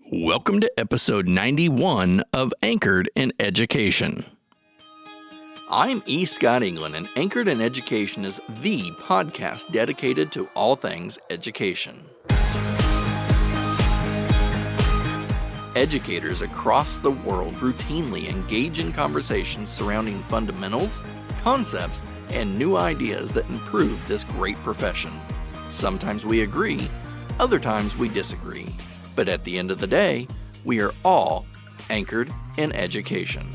Welcome to episode 91 of Anchored in Education. I'm E. Scott England, and Anchored in Education is the podcast dedicated to all things education. Educators across the world routinely engage in conversations surrounding fundamentals, concepts, and new ideas that improve this great profession. Sometimes we agree, other times we disagree. But at the end of the day, we are all anchored in education.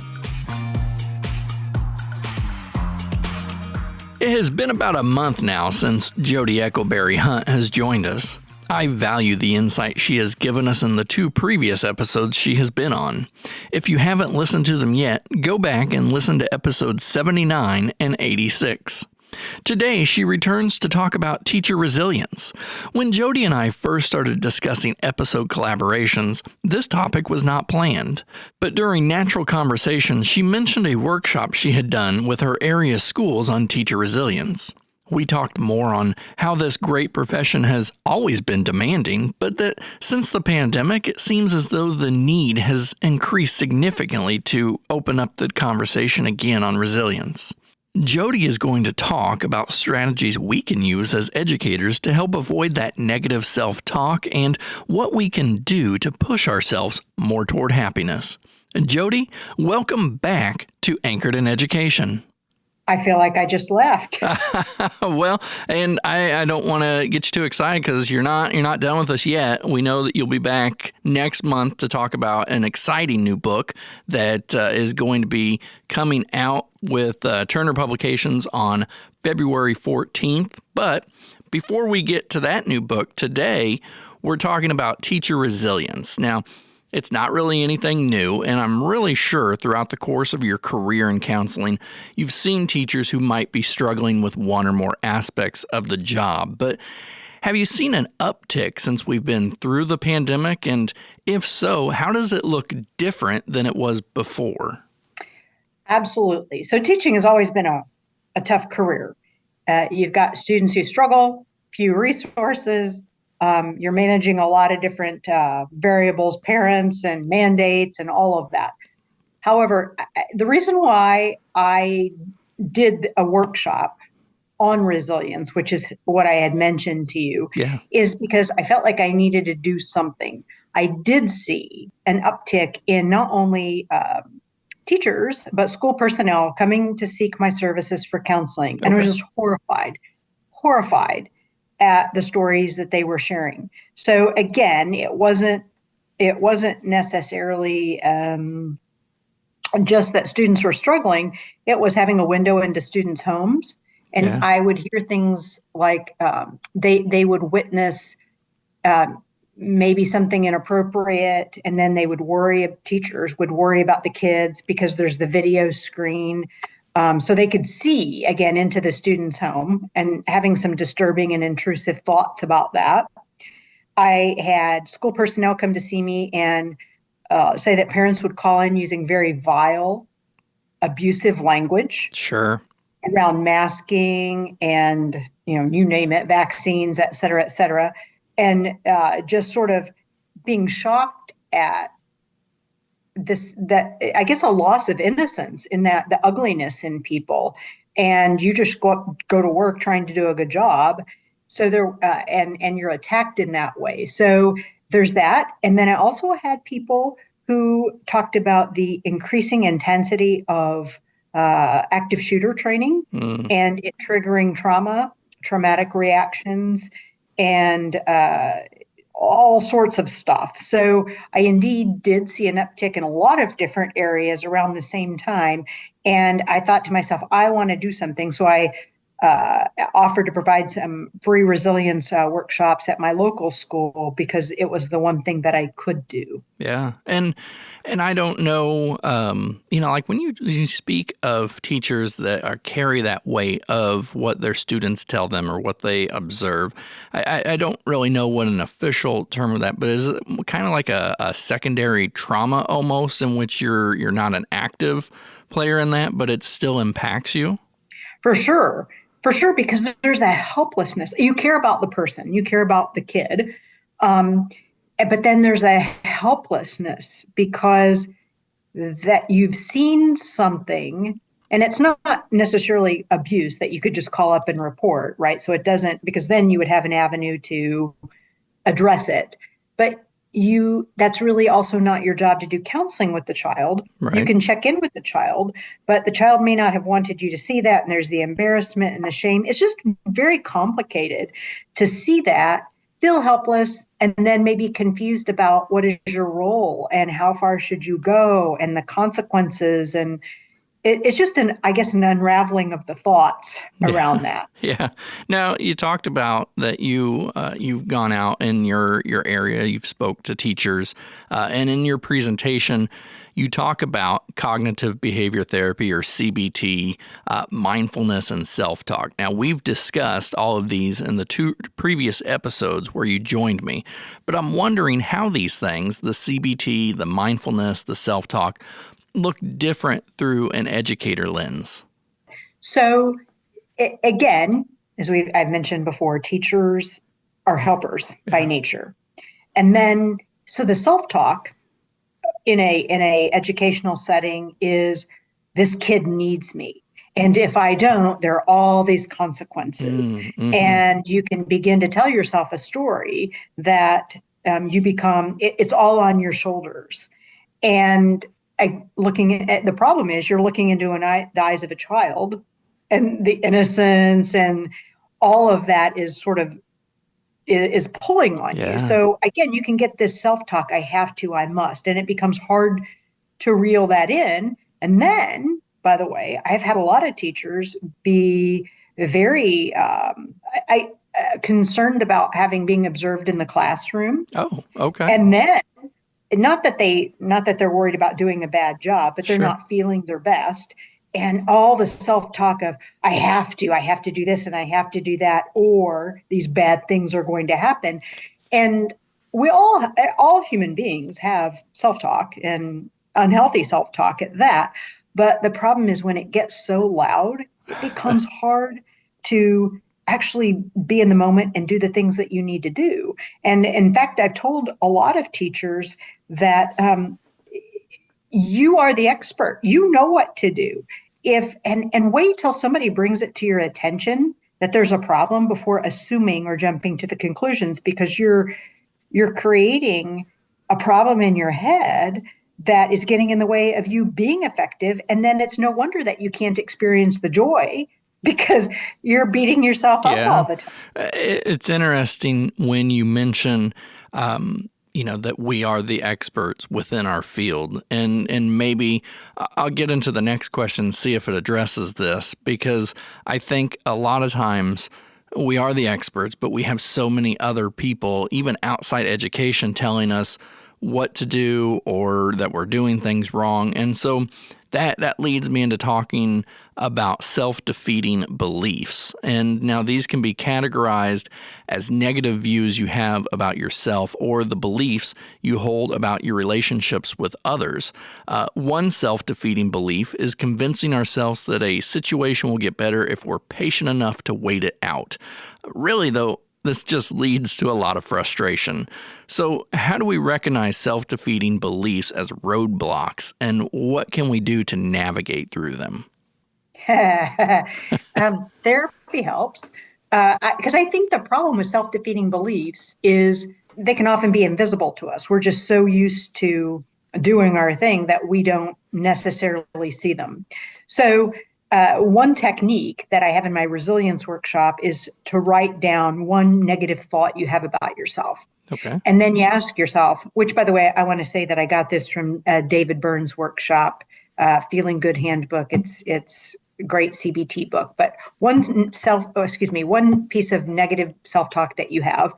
It has been about a month now since Jodie Eckleberry-Hunt has joined us. I value the insight she has given us in the 2 previous episodes she has been on. If you haven't listened to them yet, go back and listen to episodes 79 and 86. Today, she returns to talk about teacher resilience. When Jodie and I first started discussing episode collaborations, this topic was not planned. But during natural conversation, she mentioned a workshop she had done with her area schools on teacher resilience. We talked more on how this great profession has always been demanding, but that since the pandemic, it seems as though the need has increased significantly to open up the conversation again on resilience. Jodie is going to talk about strategies we can use as educators to help avoid that negative self-talk and what we can do to push ourselves more toward happiness. Jodie, welcome back to Anchored in Education. I feel like I just left. Well, and I don't want to get you too excited because you're not done with us yet. We know that you'll be back next month to talk about an exciting new book that is going to be coming out with Turner Publications on February 14th. But before we get to that new book, today we're talking about teacher resilience. Now, it's not really anything new, and I'm really sure throughout the course of your career in counseling, you've seen teachers who might be struggling with one or more aspects of the job. But have you seen an uptick since we've been through the pandemic? And if so, how does it look different than it was before? Absolutely. So teaching has always been a tough career. You've got students who struggle, few resources. You're managing a lot of different variables, parents and mandates and all of that. However, the reason why I did a workshop on resilience, which is what I had mentioned to you, is because I felt like I needed to do something. I did see an uptick in not only teachers, but school personnel coming to seek my services for counseling. And I was just horrified at the stories that they were sharing. So again, it wasn't necessarily just that students were struggling. It was having a window into students' homes. And I would hear things like they would witness maybe something inappropriate, and then they would teachers would worry about the kids because there's the video screen. So they could see, again, into the student's home and having some disturbing and intrusive thoughts about that. I had school personnel come to see me and say that parents would call in using very vile, abusive language. Sure. Around masking and, you name it, vaccines, et cetera, and just sort of being shocked at that I guess a loss of innocence in that the ugliness in people, and you just go to work trying to do a good job. So there and you're attacked in that way. So there's that. And then I also had people who talked about the increasing intensity of active shooter training and it triggering traumatic reactions, and all sorts of stuff. So I indeed did see an uptick in a lot of different areas around the same time. And I thought to myself, I want to do something. So I offered to provide some free resilience workshops at my local school because it was the one thing that I could do. Yeah. And I don't know, like when you speak of teachers that carry that weight of what their students tell them or what they observe, I don't really know what an official term of that, but is it kind of like a secondary trauma almost, in which you're not an active player in that, but it still impacts you? For sure, because there's that helplessness. You care about the person, you care about the kid. But then there's a helplessness because that you've seen something, and it's not necessarily abuse that you could just call up and report, right? So it doesn't, because then you would have an avenue to address it. But that's really also not your job to do counseling with the child. Right. You can check in with the child, but the child may not have wanted you to see that. And there's the embarrassment and the shame. It's just very complicated to see that, feel helpless, and then maybe confused about what is your role and how far should you go and the consequences. And it's just an unraveling of the thoughts around that. Yeah. Now, you talked about that you've gone out in your area, you've spoke to teachers, and in your presentation, you talk about cognitive behavior therapy, or CBT, mindfulness, and self-talk. Now, we've discussed all of these in the 2 previous episodes where you joined me, but I'm wondering how these things, the CBT, the mindfulness, the self-talk, look different through an educator lens. So again, as I've mentioned before, teachers are helpers by nature. And then, so the self-talk in a educational setting is, this kid needs me. And if I don't, there are all these consequences. Mm-hmm. And you can begin to tell yourself a story that you become, it's all on your shoulders. And looking at the problem is, you're looking into the eyes of a child, and the innocence and all of that is is pulling on you. So again, you can get this self-talk, I have to, I must, and it becomes hard to reel that in. And then, by the way, I've had a lot of teachers be very concerned about being observed in the classroom. Oh, okay. And then, not that they're worried about doing a bad job, but they're not feeling their best. And all the self-talk of, I have to do this and I have to do that, or these bad things are going to happen. And we all human beings have self-talk, and unhealthy self-talk at that. But the problem is, when it gets so loud, it becomes hard to actually be in the moment and do the things that you need to do. And in fact, I've told a lot of teachers that you are the expert. You know what to do. And wait till somebody brings it to your attention that there's a problem before assuming or jumping to the conclusions, because you're creating a problem in your head that is getting in the way of you being effective. And then it's no wonder that you can't experience the joy, because you're beating yourself up all the time. It's interesting when you mention, that we are the experts within our field. And maybe I'll get into the next question, see if it addresses this, because I think a lot of times we are the experts, but we have so many other people, even outside education, telling us what to do or that we're doing things wrong. And so that leads me into talking about self-defeating beliefs. And now these can be categorized as negative views you have about yourself, or the beliefs you hold about your relationships with others. One self-defeating belief is convincing ourselves that a situation will get better if we're patient enough to wait it out. Really, though, this just leads to a lot of frustration. So how do we recognize self-defeating beliefs as roadblocks, and what can we do to navigate through them? Therapy helps, because I think the problem with self-defeating beliefs is they can often be invisible to us. We're just so used to doing our thing that we don't necessarily see them. So one technique that I have in my resilience workshop is to write down one negative thought you have about yourself. Okay. And then you ask yourself, which, by the way, I want to say that I got this from David Burns' workshop, Feeling Good Handbook. It's a great CBT book. But one piece of negative self-talk that you have,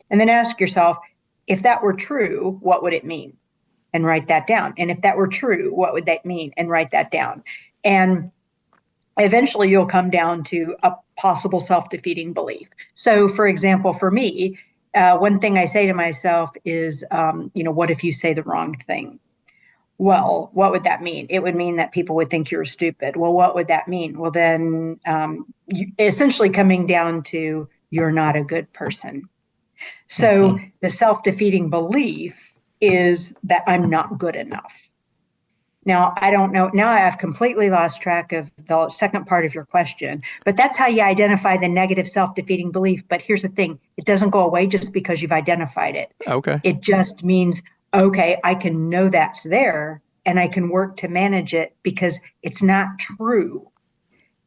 and then ask yourself, if that were true, what would it mean? And write that down. And if that were true, what would that mean? And write that down. And eventually you'll come down to a possible self-defeating belief. So, for example, for me, one thing I say to myself is, what if you say the wrong thing? Well, what would that mean? It would mean that people would think you're stupid. Well, what would that mean? Well, then essentially coming down to, you're not a good person. So the self-defeating belief is that I'm not good enough. Now, I don't know. Now I have completely lost track of the second part of your question, but that's how you identify the negative self-defeating belief. But here's the thing. It doesn't go away just because you've identified it. Okay. It just means, okay, I can know that's there and I can work to manage it because it's not true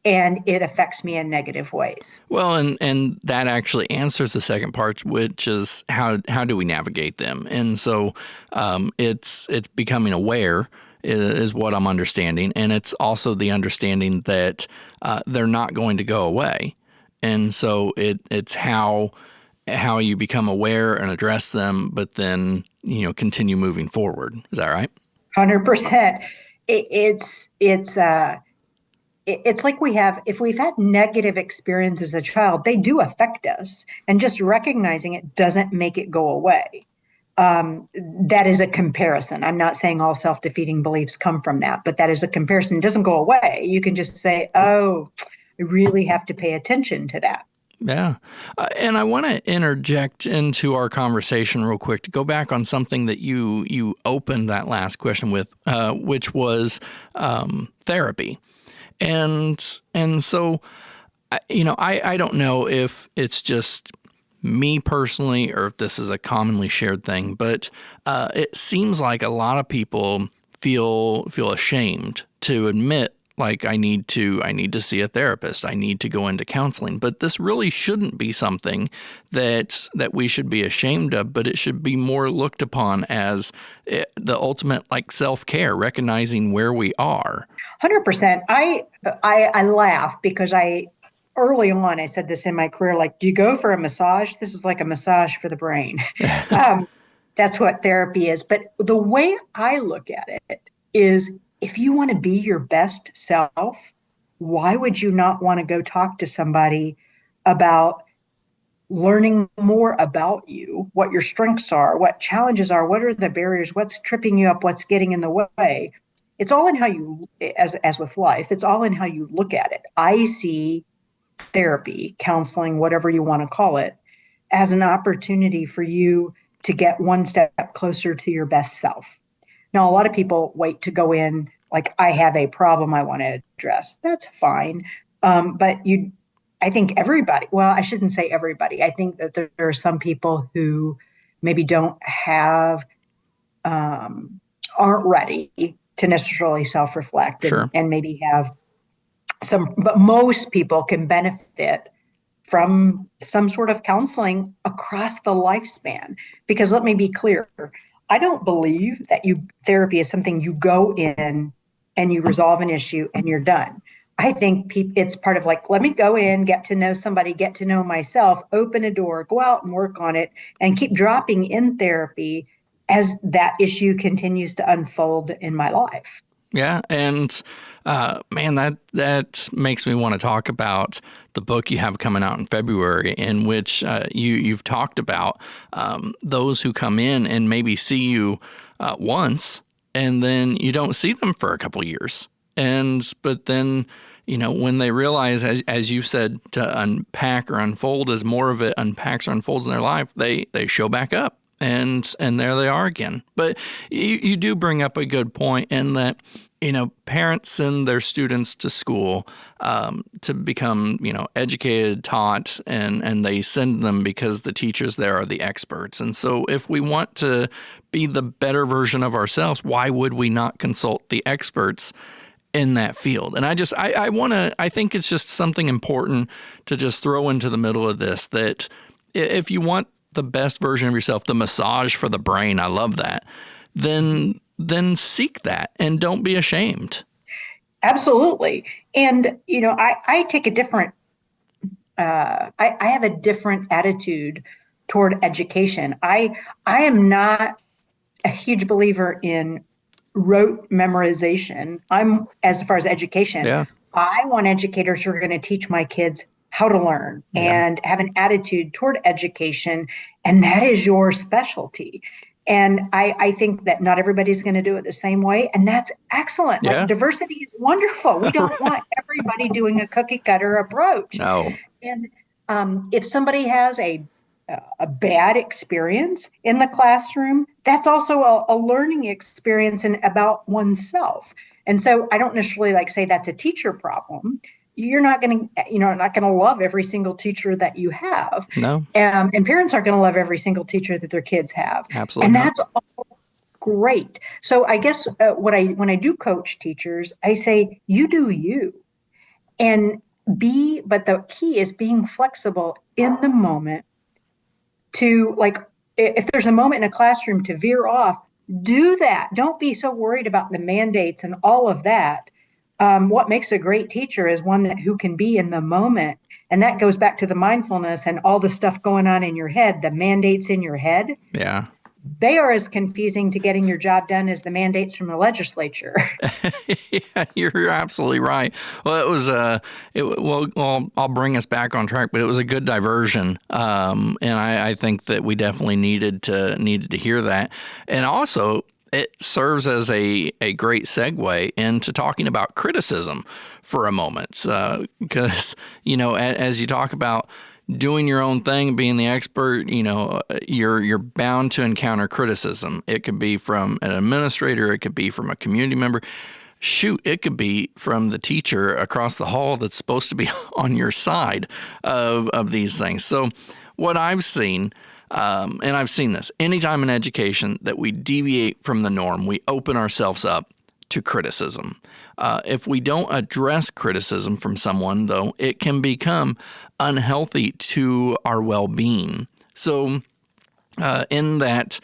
and it affects me in negative ways. Well, and that actually answers the second part, which is how do we navigate them? And so it's becoming aware is what I'm understanding, and it's also the understanding that they're not going to go away, and so it's how you become aware and address them, but then continue moving forward. Is that right? 100%. It's like if we've had negative experiences as a child, they do affect us, and just recognizing it doesn't make it go away. That is a comparison. I'm not saying all self-defeating beliefs come from that, but that is a comparison. It doesn't go away. You can just say, oh, I really have to pay attention to that. Yeah. And I want to interject into our conversation real quick to go back on something that you opened that last question with, which was therapy. And so, I don't know if it's just me personally or if this is a commonly shared thing, but it seems like a lot of people feel ashamed to admit, like, I need to see a therapist. I need to go into counseling. But this really shouldn't be something that we should be ashamed of, but it should be more looked upon as the ultimate, like, self-care, recognizing where we are. 100%. I laugh because early on, I said this in my career, like, do you go for a massage? This is like a massage for the brain. That's what therapy is. But the way I look at it is, if you want to be your best self, why would you not want to go talk to somebody about learning more about you, what your strengths are, what challenges are, what are the barriers, what's tripping you up, what's getting in the way? It's all in how you, as with life, it's all in how you look at it. I see therapy, counseling, whatever you want to call it, as an opportunity for you to get one step closer to your best self. Now, a lot of people wait to go in like, I have a problem I want to address. That's fine. But I think everybody, well, I shouldn't say everybody. I think that there are some people who maybe don't have, aren't ready to necessarily self-reflect and maybe have but most people can benefit from some sort of counseling across the lifespan. Because let me be clear, I don't believe that therapy is something you go in and you resolve an issue and you're done. I think it's part of, like, let me go in, get to know somebody, get to know myself, open a door, go out and work on it, and keep dropping in therapy as that issue continues to unfold in my life. Yeah, and man, that makes me want to talk about the book you have coming out in February, in which you've talked about those who come in and maybe see you once, and then you don't see them for a couple years, but then when they realize, as you said, to unpack or unfold, as more of it unpacks or unfolds in their life, they show back up. And there they are again. But you do bring up a good point in that, parents send their students to school to become, educated, taught, and they send them because the teachers there are the experts. And so if we want to be the better version of ourselves, why would we not consult the experts in that field? And I think it's just something important to just throw into the middle of this, that if you want the best version of yourself, the massage for the brain, I love that, then seek that and don't be ashamed. Absolutely. And, I take a different, I have a different attitude toward education. I am not a huge believer in rote memorization. As far as education, Yeah. I want educators who are going to teach my kids how to learn and have an attitude toward education. And that is your specialty. And I think that not everybody's going to do it the same way. And that's excellent. Yeah. Like, diversity is wonderful. We don't want everybody doing a cookie cutter approach. No. And if somebody has a a bad experience in the classroom, that's also a learning experience about oneself. And so I don't necessarily like say that's a teacher problem. You're not going to, not going to love every single teacher that you have. No, And parents aren't going to love every single teacher that their kids have. absolutely And not. that's all great. So I guess when I do coach teachers, I say, you do you. And but the key is being flexible in the moment to, like, if there's a moment in a classroom to veer off, do that. Don't be so worried about the mandates and all of that. What makes a great teacher is one who can be in the moment. And that goes back to the mindfulness and all the stuff going on in your head, the mandates in your head. Yeah. They are as confusing to getting your job done as the mandates from the legislature. Yeah, you're absolutely right. Well, it was I'll bring us back on track, but it was a good diversion, and I think that we definitely needed to hear that, and also it serves as a great segue into talking about criticism for a moment, because as you talk about doing your own thing, being the expert, you're bound to encounter criticism. It could be from an administrator, it could be from a community member. Shoot, it could be from the teacher across the hall that's supposed to be on your side of these things. So what I've seen, and I've seen this anytime in education that we deviate from the norm, we open ourselves up to criticism. If we don't address criticism from someone, though, it can become unhealthy to our well-being. So in that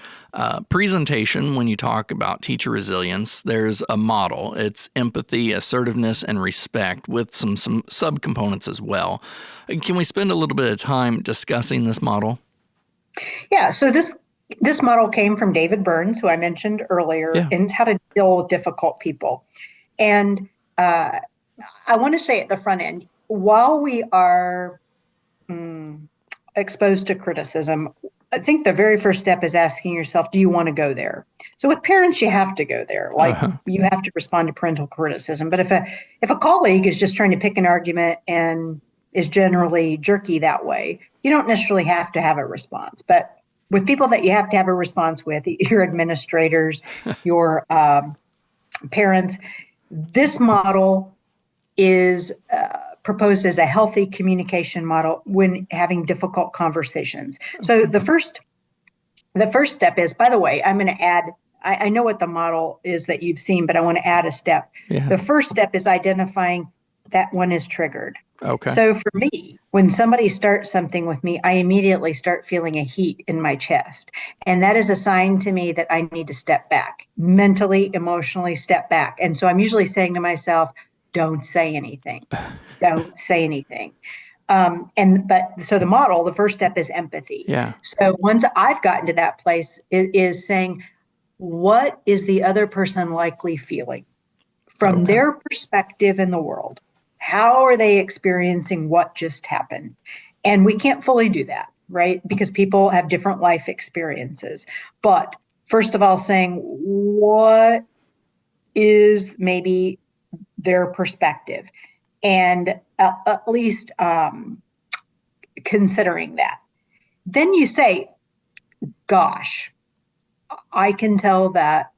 presentation, when you talk about teacher resilience, there's a model. It's empathy, assertiveness, and respect with some subcomponents as well. Can we spend a little bit of time discussing this model? Yeah, so this model came from David Burns, who I mentioned earlier, and how to deal with difficult people. And I want to say at the front end, while we are exposed to criticism, I think the very first step is asking yourself, do you want to go there? So with parents, you have to go there. Like you have to respond to parental criticism. But if a colleague is just trying to pick an argument and is generally jerky that way, you don't necessarily have to have a response. But with people that you have to have a response with, your administrators, your parents, this model is proposed as a healthy communication model when having difficult conversations. So the first step is, by the way, I'm going to add, I know what the model is that you've seen, but I want to add a step. Yeah. The first step is identifying that one is triggered. Okay. So for me, when somebody starts something with me, I immediately start feeling a heat in my chest. And that is a sign to me that I need to step back, mentally, emotionally step back. And so I'm usually saying to myself, don't say anything. Don't say anything. So the model, the first step is empathy. Yeah. So once I've gotten to that place, it is saying, what is the other person likely feeling from their perspective in the world? How are they experiencing what just happened? And we can't fully do that, right? Because people have different life experiences. But first of all, saying what is maybe their perspective, and at least considering that. Then you say, gosh, I can tell that,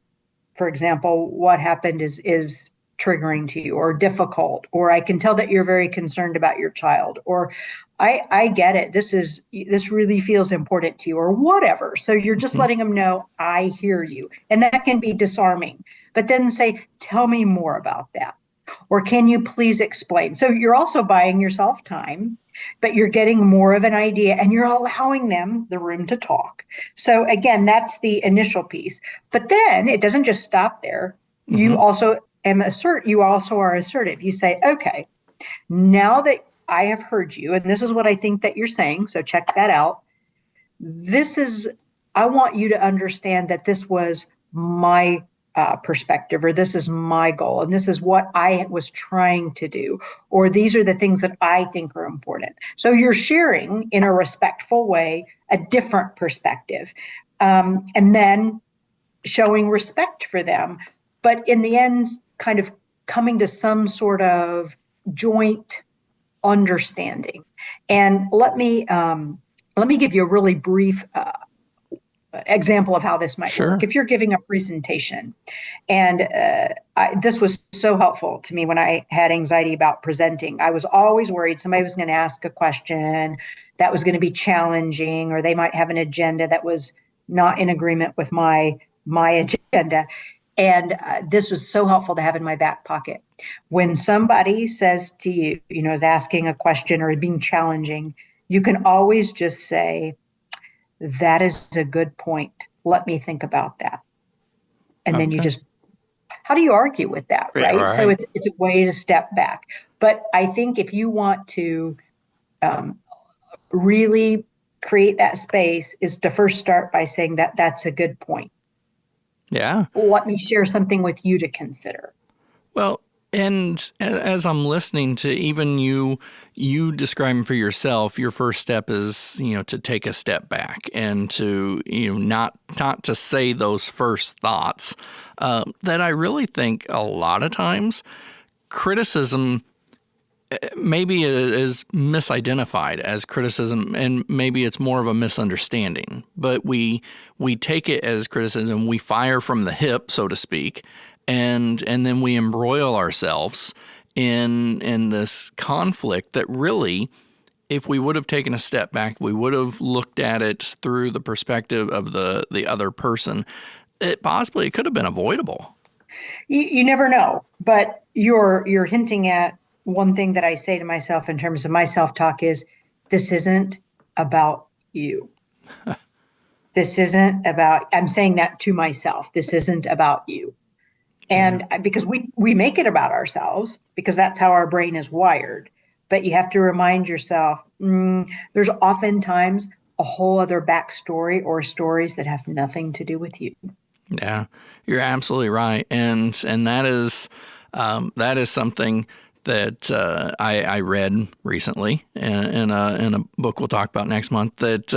for example, what happened is triggering to you or difficult, or I can tell that you're very concerned about your child, or I get it. This really feels important to you, or whatever. So you're just letting them know, I hear you. And that can be disarming. But then say, tell me more about that. Or can you please explain? So you're also buying yourself time, but you're getting more of an idea and you're allowing them the room to talk. So again, that's the initial piece. But then it doesn't just stop there. You also are assertive. You say, okay, now that I have heard you, and this is what I think that you're saying, so check that out. I want you to understand that this was my perspective, or this is my goal, and this is what I was trying to do, or these are the things that I think are important. So you're sharing in a respectful way a different perspective, and then showing respect for them, but in the end, kind of coming to some sort of joint understanding. And let me let me give you a really brief example of how this might Sure. work. If you're giving a presentation, and this was so helpful to me when I had anxiety about presenting. I was always worried somebody was going to ask a question that was going to be challenging, or they might have an agenda that was not in agreement with my agenda. And this was so helpful to have in my back pocket. When somebody says to you, is asking a question or being challenging, you can always just say, that is a good point. Let me think about that. And then you just, how do you argue with that, right? Right. So it's a way to step back. But I think if you want to really create that space, is to first start by saying that that's a good point. Yeah. Let me share something with you to consider. Well, and as I'm listening to even you describing for yourself, your first step is, to take a step back and to, not to say those first thoughts, that I really think a lot of times criticism maybe is misidentified as criticism, and maybe it's more of a misunderstanding, but we take it as criticism. We fire from the hip, so to speak, and then we embroil ourselves in this conflict that really, if we would have taken a step back, we would have looked at it through the perspective of the other person, it could have been avoidable. You never know, but you're hinting at one thing that I say to myself in terms of my self-talk is, this isn't about you. This isn't about, I'm saying that to myself. This isn't about you. And because we make it about ourselves, because that's how our brain is wired. But you have to remind yourself, there's oftentimes a whole other backstory or stories that have nothing to do with you. Yeah, you're absolutely right. And that is something that I read recently in a book we'll talk about next month, that,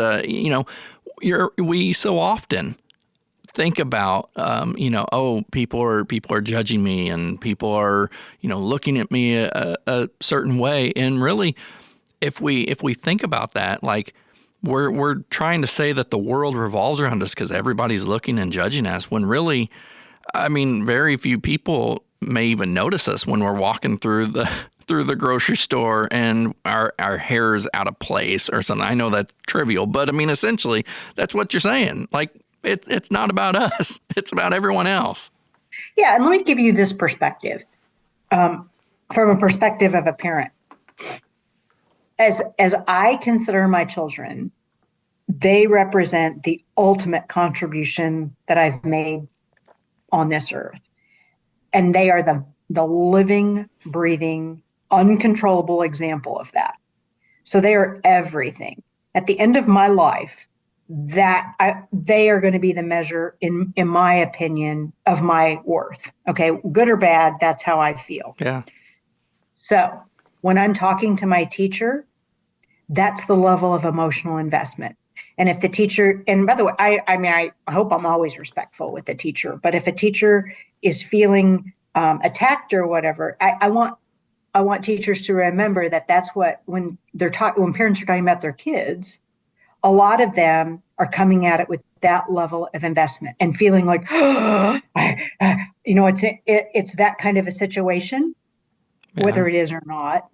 we so often think about, people are judging me, and people are, looking at me a certain way. And really, if we think about that, like, we're trying to say that the world revolves around us because everybody's looking and judging us, when really, very few people may even notice us when we're walking through the grocery store and our hair's out of place or something. I know that's trivial, but essentially that's what you're saying. Like, it's not about us. It's about everyone else. Yeah. And let me give you this perspective, from a perspective of a parent. As I consider my children, they represent the ultimate contribution that I've made on this earth. And they are the living, breathing, uncontrollable example of that. So they are everything. At the end of my life, they are going to be the measure, in my opinion, of my worth. Okay, good or bad, that's how I feel. Yeah. So when I'm talking to my teacher, that's the level of emotional investment. And if the teacher, and by the way, I hope I'm always respectful with the teacher, but if a teacher is feeling attacked or whatever, I want teachers to remember that that's what, when parents are talking about their kids, a lot of them are coming at it with that level of investment and feeling like, it's that kind of a situation, whether it is or not.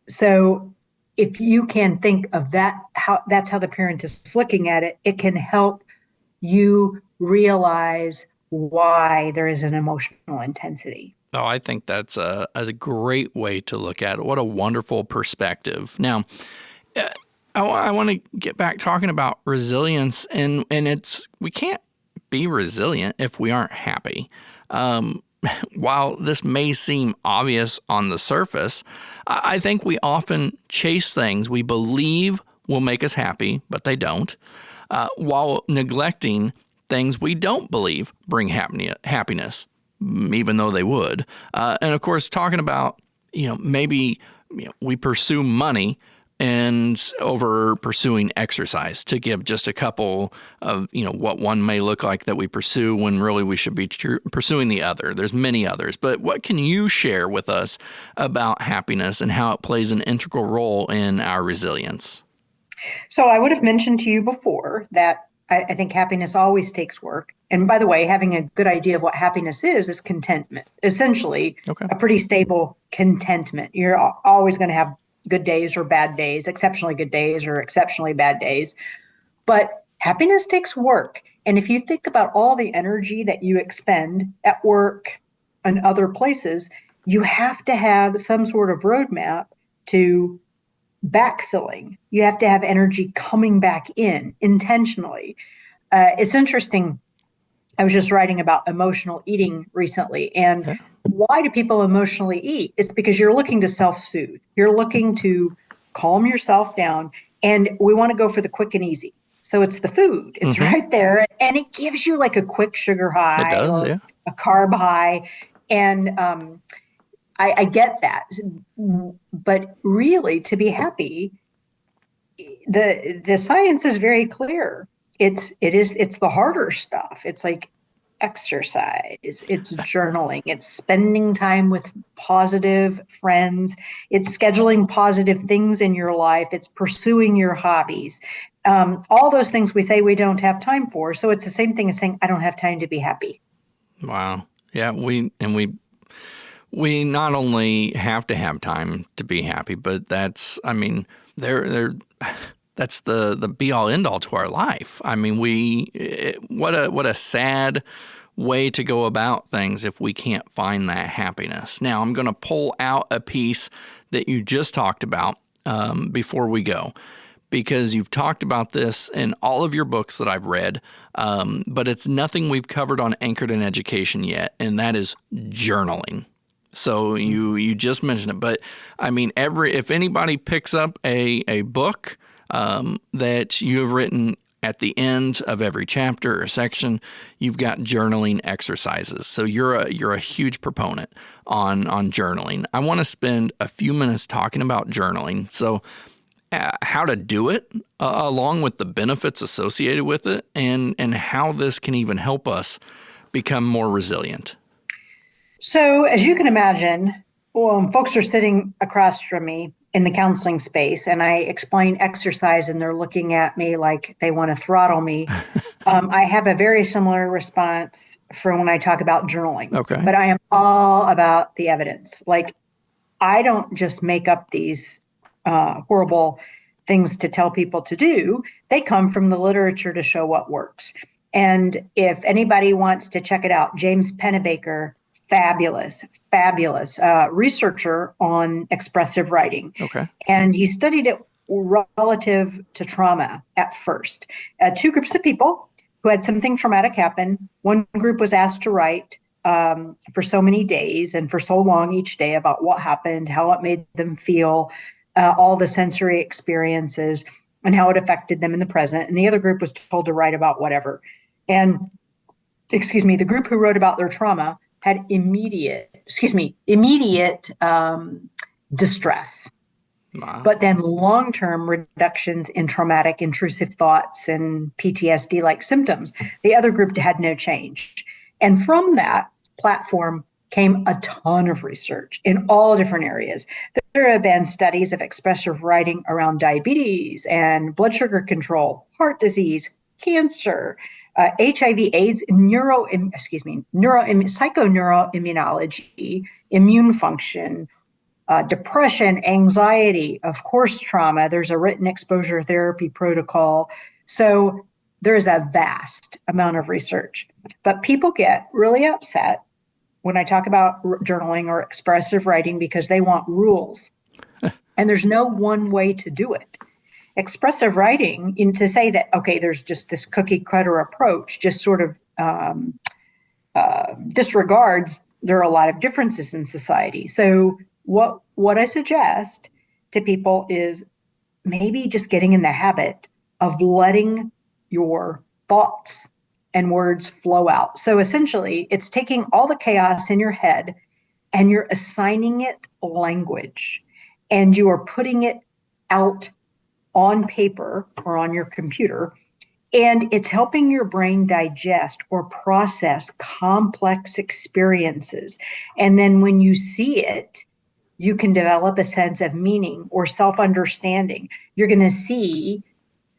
So if you can think of that, that's how the parent is looking at it, it can help you realize why there is an emotional intensity. Oh, I think that's a great way to look at it. What a wonderful perspective. Now, I want to get back talking about resilience, and we can't be resilient if we aren't happy. While this may seem obvious on the surface, I think we often chase things we believe will make us happy, but they don't, while neglecting things we don't believe bring happiness, even though they would. And of course, talking about, maybe we pursue money and over pursuing exercise, to give just a couple of, what one may look like that we pursue when really we should be pursuing the other. There's many others, but what can you share with us about happiness and how it plays an integral role in our resilience? So I would have mentioned to you before that I think happiness always takes work. And by the way, having a good idea of what happiness is contentment, essentially Okay. a pretty stable contentment. You're always going to have good days or bad days, exceptionally good days or exceptionally bad days. But happiness takes work. And if you think about all the energy that you expend at work and other places, you have to have some sort of roadmap to backfilling. You have to have energy coming back in intentionally. It's interesting. I was just writing about emotional eating recently. And Yeah. why do people emotionally eat? It's because you're looking to self soothe, you're looking to calm yourself down. And we want to go for the quick and easy. So it's the food, it's Mm-hmm. right there. And it gives you like a quick sugar It high does. or Yeah. a carb high. And I get that. But really, to be happy, the science is very clear. It's the harder stuff. It's like exercise, it's journaling, it's spending time with positive friends, it's scheduling positive things in your life, it's pursuing your hobbies. All those things we say we don't have time for. So it's the same thing as saying I don't have time to be happy. Wow. Yeah. We not only have to have time to be happy, but that's, I mean, they're that's the be all end all to our life. I mean, what a sad way to go about things if we can't find that happiness. Now, I'm going to pull out a piece that you just talked about before we go, because you've talked about this in all of your books that I've read, but it's nothing we've covered on Anchored in Education yet, and that is journaling. So you just mentioned it, but I mean, if anybody picks up a book that you have written, at the end of every chapter or section, you've got journaling exercises. So you're a huge proponent on journaling. I want to spend a few minutes talking about journaling. So how to do it, along with the benefits associated with it, and how this can even help us become more resilient. So, as you can imagine, folks are sitting across from me in the counseling space, and I explain exercise, and they're looking at me like they want to throttle me. I have a very similar response for when I talk about journaling, Okay. but I am all about the evidence. Like, I don't just make up these horrible things to tell people to do. They come from the literature to show what works. And if anybody wants to check it out, James Pennebaker, fabulous researcher on expressive writing. Okay. And he studied it relative to trauma at first. Two groups of people who had something traumatic happen. One group was asked to write for so many days and for so long each day about what happened, how it made them feel, all the sensory experiences, and how it affected them in the present. And the other group was told to write about whatever. And, the group who wrote about their trauma had immediate distress. Wow. But then long-term reductions in traumatic intrusive thoughts and PTSD-like symptoms. The other group had no change. And from that platform came a ton of research in all different areas. There have been studies of expressive writing around diabetes and blood sugar control, heart disease, cancer, HIV/AIDS, psychoneuroimmunology, immune function, depression, anxiety, of course, trauma. There's a written exposure therapy protocol. So there's a vast amount of research. But people get really upset when I talk about journaling or expressive writing because they want rules. And there's no one way to do it. Expressive writing, to say that, okay, there's just this cookie cutter approach, just sort of disregards there are a lot of differences in society. So what I suggest to people is maybe just getting in the habit of letting your thoughts and words flow out. So essentially, it's taking all the chaos in your head and you're assigning it language and you are putting it out on paper or on your computer. And it's helping your brain digest or process complex experiences. And then when you see it, you can develop a sense of meaning or self-understanding. You're going to see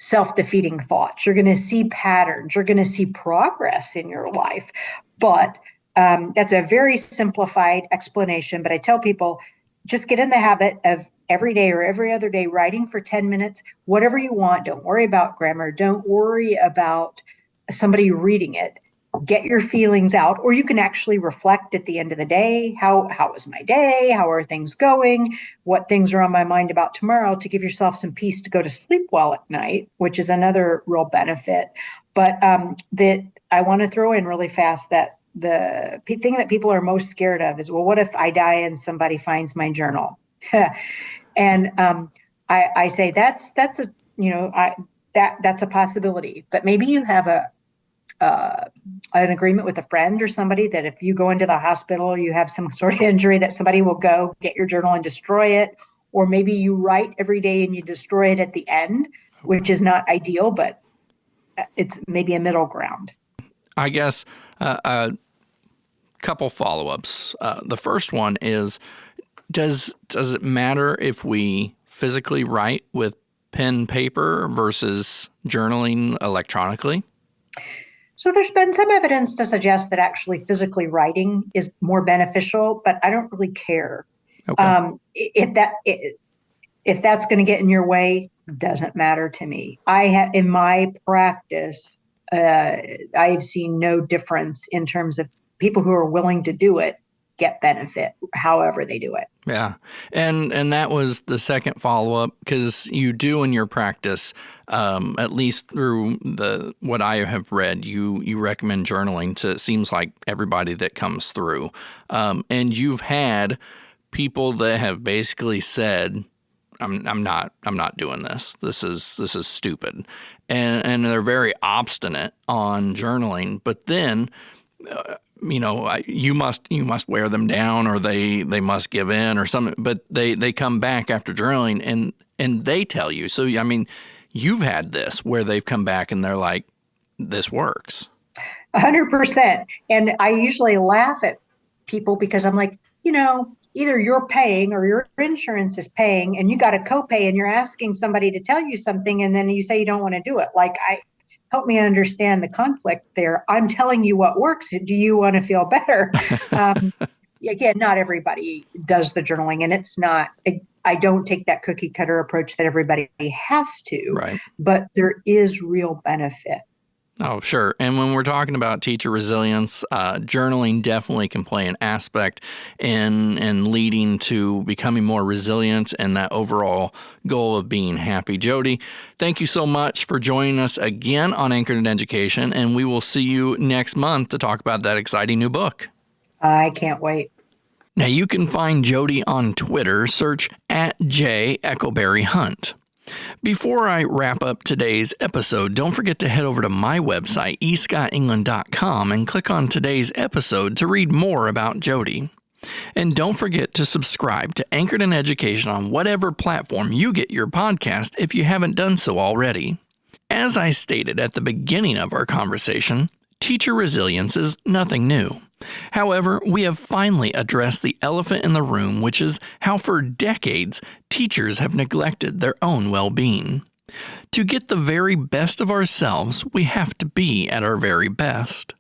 self-defeating thoughts. You're going to see patterns. You're going to see progress in your life. But that's a very simplified explanation. But I tell people, just get in the habit of every day or every other day writing for 10 minutes, whatever you want. Don't worry about grammar. Don't worry about somebody reading it. Get your feelings out, or you can actually reflect at the end of the day. How was my day? How are things going? What things are on my mind about tomorrow, to give yourself some peace to go to sleep well at night, which is another real benefit. But that I want to throw in really fast, that the thing that people are most scared of is, well, what if I die and somebody finds my journal? And I say that's a that's a possibility. But maybe you have an agreement with a friend or somebody that if you go into the hospital, you have some sort of injury, that somebody will go get your journal and destroy it. Or maybe you write every day and you destroy it at the end, which is not ideal, but it's maybe a middle ground. I guess a couple follow-ups. The first one is, does it matter if we physically write with pen, paper versus journaling electronically? So there's been some evidence to suggest that actually physically writing is more beneficial, but I don't really care. Okay. If that's going to get in your way, doesn't matter to me. I have, in my practice, I've seen no difference in terms of people who are willing to do it get benefit, however they do it. Yeah. And that was the second follow-up, because you do in your practice, at least through what I have read, you recommend journaling to, it seems like, everybody that comes through. And you've had people that have basically said, I'm not doing this. This is stupid. And they're very obstinate on journaling, but then you must wear them down, or they must give in or something. But they come back after journaling and they tell you. So, I mean, you've had this where they've come back and they're like, this works. 100%. And I usually laugh at people because I'm like, either you're paying or your insurance is paying and you got a copay and you're asking somebody to tell you something and then you say you don't want to do it. Like, help me understand the conflict there. I'm telling you what works. Do you want to feel better? Again, not everybody does the journaling, and it's not, I don't take that cookie cutter approach that everybody has to, right? But there is real benefit. Oh, sure. And when we're talking about teacher resilience, journaling definitely can play an aspect in leading to becoming more resilient and that overall goal of being happy. Jodie, thank you so much for joining us again on Anchored in Education, and we will see you next month to talk about that exciting new book. I can't wait. Now, you can find Jodie on Twitter. Search @J Eckleberry-Hunt. Before I wrap up today's episode, don't forget to head over to my website, escottengland.com, and click on today's episode to read more about Jodie. And don't forget to subscribe to Anchored in Education on whatever platform you get your podcast if you haven't done so already. As I stated at the beginning of our conversation, teacher resilience is nothing new. However, we have finally addressed the elephant in the room, which is how for decades teachers have neglected their own well-being. To get the very best of ourselves, we have to be at our very best.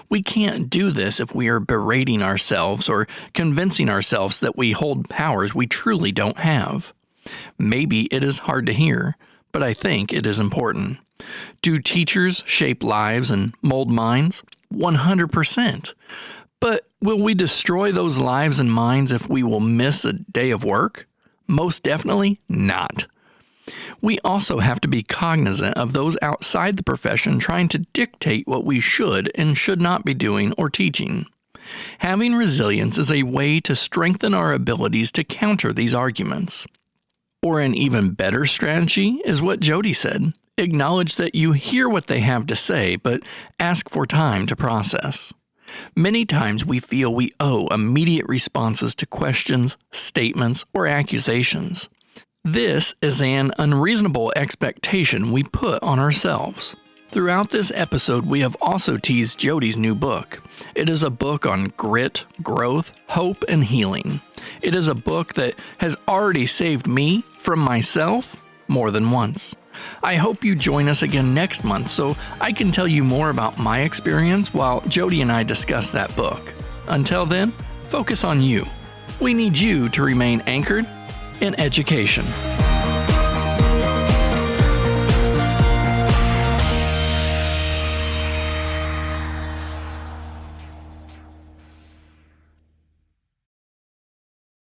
We can't do this if we are berating ourselves or convincing ourselves that we hold powers we truly don't have. Maybe it is hard to hear, but I think it is important. Do teachers shape lives and mold minds? 100%. But will we destroy those lives and minds if we will miss a day of work? Most definitely not. We also have to be cognizant of those outside the profession trying to dictate what we should and should not be doing or teaching. Having resilience is a way to strengthen our abilities to counter these arguments. Or an even better strategy is what Jodie said. Acknowledge that you hear what they have to say, but ask for time to process. Many times we feel we owe immediate responses to questions, statements, or accusations. This is an unreasonable expectation we put on ourselves. Throughout this episode, we have also teased Jodie's new book. It is a book on grit, growth, hope, and healing. It is a book that has already saved me from myself more than once. I hope you join us again next month so I can tell you more about my experience while Jodie and I discuss that book. Until then, focus on you. We need you to remain anchored in education.